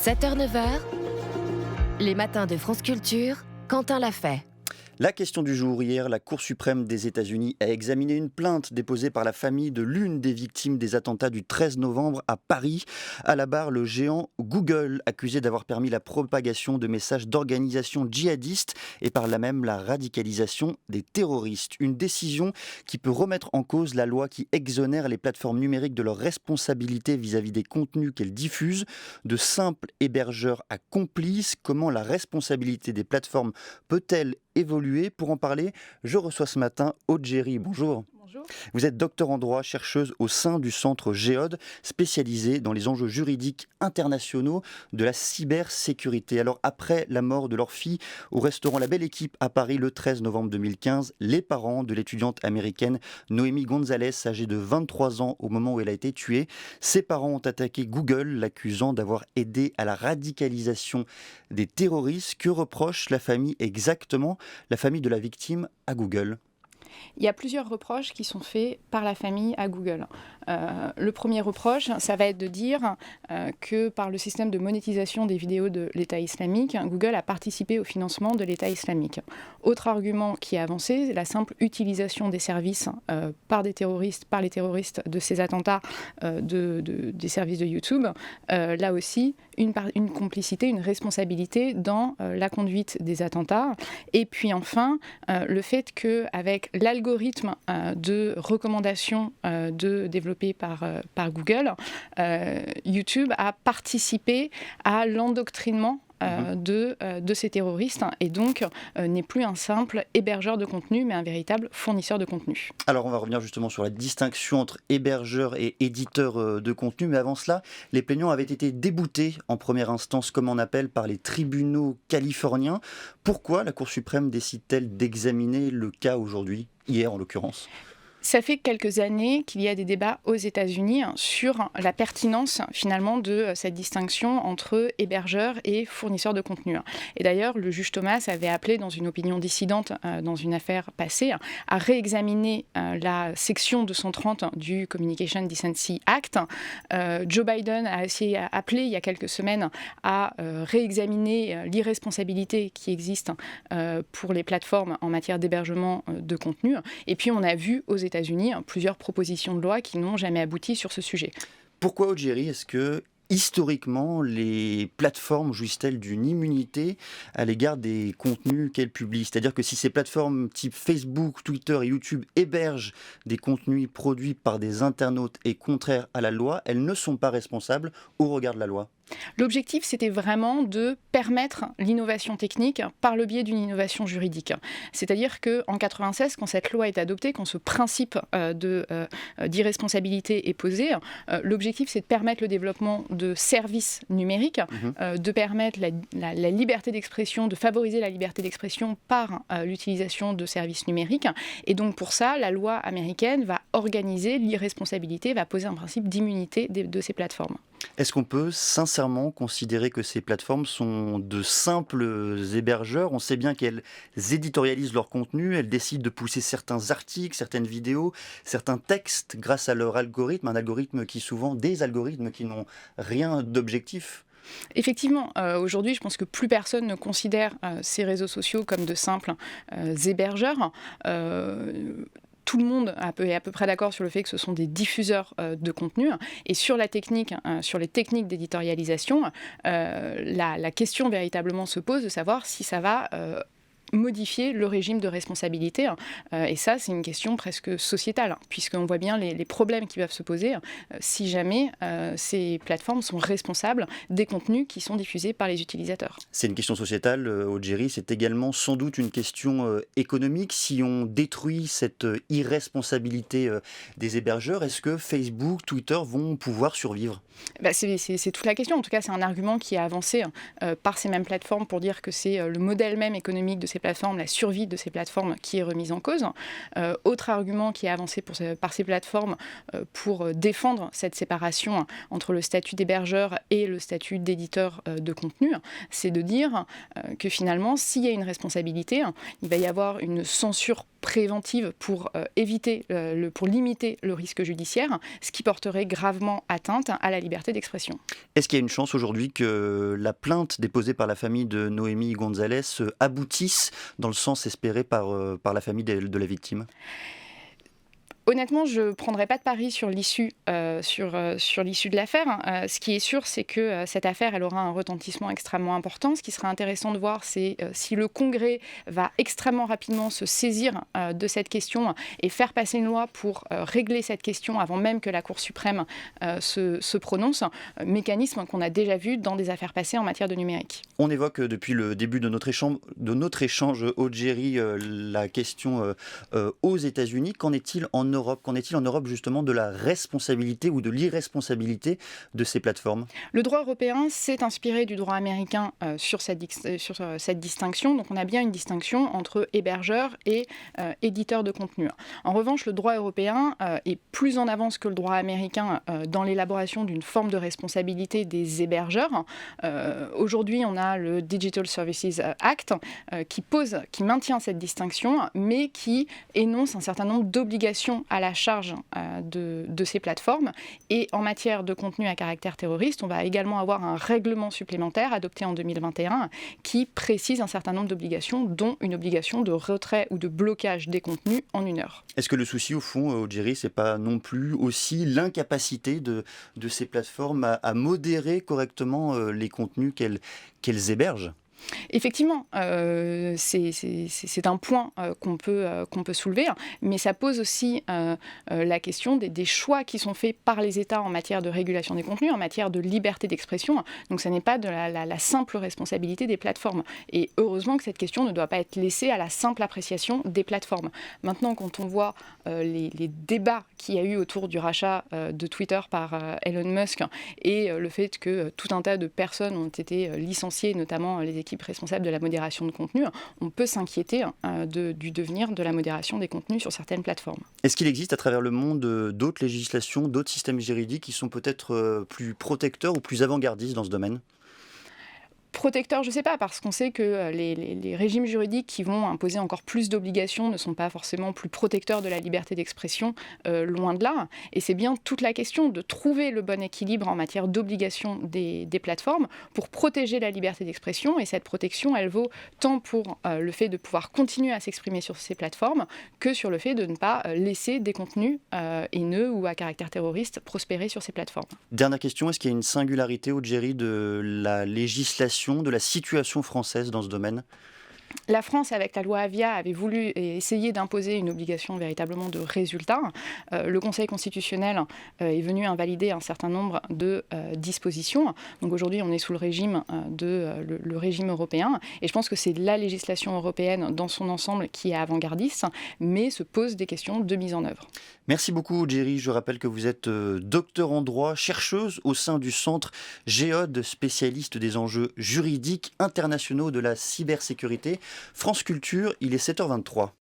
7h-9h, les matins de France Culture, Quentin l'a fait. La question du jour, hier, la Cour suprême des États-Unis a examiné une plainte déposée par la famille de l'une des victimes des attentats du 13 novembre à Paris. À la barre, le géant Google, accusé d'avoir permis la propagation de messages d'organisations djihadistes et par là même la radicalisation des terroristes. Une décision qui peut remettre en cause la loi qui exonère les plateformes numériques de leur responsabilité vis-à-vis des contenus qu'elles diffusent. De simples hébergeurs à complices, comment la responsabilité des plateformes peut-elle évoluer? Pour en parler, je reçois ce matin Aude Géry. Bonjour. Bonjour. Vous êtes docteur en droit, chercheuse au sein du centre Géode, spécialisée dans les enjeux juridiques internationaux de la cybersécurité. Alors, après la mort de leur fille au restaurant La Belle Équipe à Paris le 13 novembre 2015, les parents de l'étudiante américaine Noémie Gonzalez, âgée de 23 ans au moment où elle a été tuée, ses parents ont attaqué Google, l'accusant d'avoir aidé à la radicalisation des terroristes. Que reproche la famille exactement, la famille de la victime à Google? Il y a plusieurs reproches qui sont faits par la famille à Google. Le premier reproche, ça va être de dire que par le système de monétisation des vidéos de l'État islamique, Google a participé au financement de l'État islamique. Autre argument qui est avancé, la simple utilisation des services par les terroristes de ces attentats des services de YouTube. Là aussi, une complicité, une responsabilité dans la conduite des attentats. Et puis enfin, le fait qu'avec l'algorithme de recommandation développé par Google, YouTube a participé à l'endoctrinement de ces terroristes et donc n'est plus un simple hébergeur de contenu mais un véritable fournisseur de contenu. Alors on va revenir justement sur la distinction entre hébergeur et éditeur de contenu, mais avant cela, les plaignants avaient été déboutés en première instance, comme on appelle, par les tribunaux californiens. Pourquoi la Cour suprême décide-t-elle d'examiner le cas aujourd'hui, hier en l'occurrence ? Ça fait quelques années qu'il y a des débats aux États-Unis sur la pertinence finalement de cette distinction entre hébergeur et fournisseur de contenu. Et d'ailleurs, le juge Thomas avait appelé dans une opinion dissidente dans une affaire passée à réexaminer la section 230 du Communication Decency Act. Joe Biden a aussi appelé il y a quelques semaines à réexaminer l'irresponsabilité qui existe pour les plateformes en matière d'hébergement de contenu. Et puis on a vu aux États-Unis plusieurs propositions de loi qui n'ont jamais abouti sur ce sujet. Pourquoi, Aude Géry, est-ce que historiquement, les plateformes jouissent-elles d'une immunité à l'égard des contenus qu'elles publient? C'est-à-dire que si ces plateformes type Facebook, Twitter et YouTube hébergent des contenus produits par des internautes et contraires à la loi, elles ne sont pas responsables au regard de la loi. L'objectif, c'était vraiment de permettre l'innovation technique par le biais d'une innovation juridique. C'est-à-dire qu'en 1996, quand cette loi est adoptée, quand ce principe d'irresponsabilité est posé, l'objectif, c'est de permettre le développement de services numériques, de permettre la liberté d'expression, de favoriser la liberté d'expression par l'utilisation de services numériques. Et donc pour ça, la loi américaine va organiser l'irresponsabilité, va poser un principe d'immunité de ces plateformes. Est-ce qu'on peut sincèrement considérer que ces plateformes sont de simples hébergeurs? On sait bien qu'elles éditorialisent leur contenu, elles décident de pousser certains articles, certaines vidéos, certains textes grâce à leur algorithme, des algorithmes qui n'ont rien d'objectif. Effectivement, aujourd'hui, je pense que plus personne ne considère ces réseaux sociaux comme de simples hébergeurs. Tout le monde est à peu près d'accord sur le fait que ce sont des diffuseurs de contenu. Et sur la technique, sur les techniques d'éditorialisation, la question véritablement se pose de savoir si ça va modifier le régime de responsabilité. Et ça, c'est une question presque sociétale, puisqu'on voit bien les problèmes qui peuvent se poser si jamais ces plateformes sont responsables des contenus qui sont diffusés par les utilisateurs. C'est une question sociétale, Aude Géry, c'est également sans doute une question économique. Si on détruit cette irresponsabilité des hébergeurs, est-ce que Facebook, Twitter vont pouvoir survivre? C'est toute la question. En tout cas, c'est un argument qui est avancé par ces mêmes plateformes pour dire que c'est le modèle même économique de ces plateformes, la survie de ces plateformes qui est remise en cause. Autre argument qui est avancé par ces plateformes pour défendre cette séparation entre le statut d'hébergeur et le statut d'éditeur de contenu, c'est de dire que finalement, s'il y a une responsabilité, il va y avoir une censure préventive pour pour limiter le risque judiciaire, ce qui porterait gravement atteinte à la liberté d'expression. Est-ce qu'il y a une chance aujourd'hui que la plainte déposée par la famille de Noémie Gonzalez aboutisse dans le sens espéré par la famille de la victime ? Honnêtement, je ne prendrai pas de pari sur l'issue sur l'issue de l'affaire. Ce qui est sûr, c'est que cette affaire, elle aura un retentissement extrêmement important. Ce qui sera intéressant de voir, c'est si le Congrès va extrêmement rapidement se saisir de cette question et faire passer une loi pour régler cette question avant même que la Cour suprême se prononce. Mécanisme qu'on a déjà vu dans des affaires passées en matière de numérique. On évoque depuis le début de notre échange, Aude Géry, la question aux États-Unis. Qu'en est-il en Europe ? Qu'en est-il en Europe justement de la responsabilité ou de l'irresponsabilité de ces plateformes ? Le droit européen s'est inspiré du droit américain sur cette distinction. Donc on a bien une distinction entre hébergeurs et éditeurs de contenu. En revanche, le droit européen est plus en avance que le droit américain dans l'élaboration d'une forme de responsabilité des hébergeurs. Aujourd'hui, on a le Digital Services Act qui maintient cette distinction, mais qui énonce un certain nombre d'obligations à la charge de ces plateformes. Et en matière de contenu à caractère terroriste, on va également avoir un règlement supplémentaire adopté en 2021 qui précise un certain nombre d'obligations, dont une obligation de retrait ou de blocage des contenus en 1 heure. Est-ce que le souci, au fond, Aude Géry, c'est pas non plus aussi l'incapacité de ces plateformes à modérer correctement les contenus qu'elles hébergent ? Effectivement, c'est un point qu'on peut soulever, mais ça pose aussi la question des choix qui sont faits par les États en matière de régulation des contenus, en matière de liberté d'expression. Donc ce n'est pas de la simple responsabilité des plateformes. Et heureusement que cette question ne doit pas être laissée à la simple appréciation des plateformes. Maintenant, quand on voit les débats qu'il y a eu autour du rachat de Twitter par Elon Musk et le fait que tout un tas de personnes ont été licenciées, notamment les équipes responsables de la modération de contenu, on peut s'inquiéter du devenir de la modération des contenus sur certaines plateformes. Est-ce qu'il existe à travers le monde d'autres législations, d'autres systèmes juridiques qui sont peut-être plus protecteurs ou plus avant-gardistes dans ce domaine ? Protecteur, je ne sais pas, parce qu'on sait que les régimes juridiques qui vont imposer encore plus d'obligations ne sont pas forcément plus protecteurs de la liberté d'expression, loin de là. Et c'est bien toute la question de trouver le bon équilibre en matière d'obligations des plateformes pour protéger la liberté d'expression. Et cette protection, elle vaut tant pour le fait de pouvoir continuer à s'exprimer sur ces plateformes que sur le fait de ne pas laisser des contenus haineux ou à caractère terroriste prospérer sur ces plateformes. Dernière question, est-ce qu'il y a une singularité, Aude Géry, de la législation, de la situation française dans ce domaine ? La France, avec la loi Avia, avait voulu essayer d'imposer une obligation véritablement de résultat. Le Conseil constitutionnel est venu invalider un certain nombre de dispositions. Donc aujourd'hui, on est sous le régime le régime européen. Et je pense que c'est la législation européenne dans son ensemble qui est avant-gardiste, mais se pose des questions de mise en œuvre. Merci beaucoup, Aude Géry. Je rappelle que vous êtes docteur en droit, chercheuse au sein du centre Géode, spécialiste des enjeux juridiques internationaux de la cybersécurité. France Culture, il est 7h23.